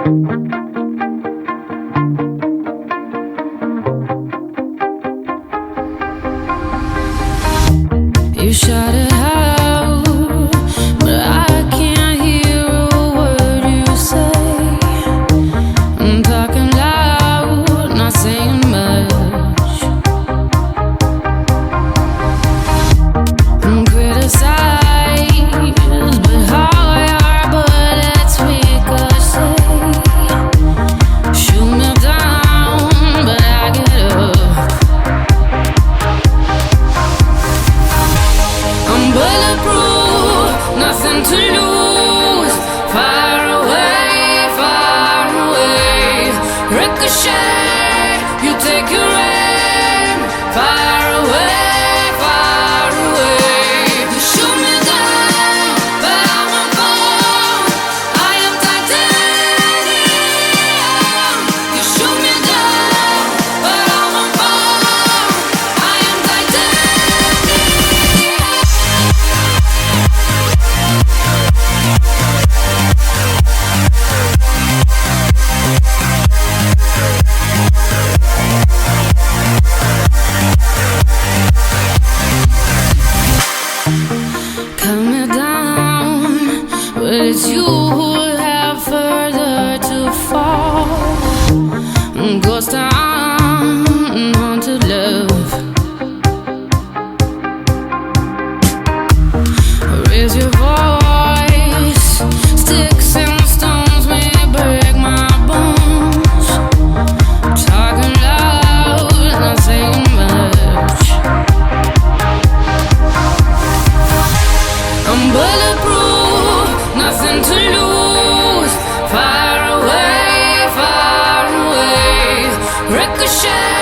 You shout it out, but I can't hear a word you say. I'm talking loud, not saying much. I'm criticized, but how your bullets ricochet. Shoot me down, but I get up. I'm bulletproof, nothing to lose. Far away, ricochet. You take your aim. Far away. You shoot me down, but I won't fall. I am titanium. You shoot me down, but I won't fall. I am titanium. Cut me down, but it's you who have further to fall. Ghost town, haunted love. Raise your voice, sticks and stones may break my bones. Talking loud, not saying much. I'm bulletproof, nothing to lose. Far away, ricochet.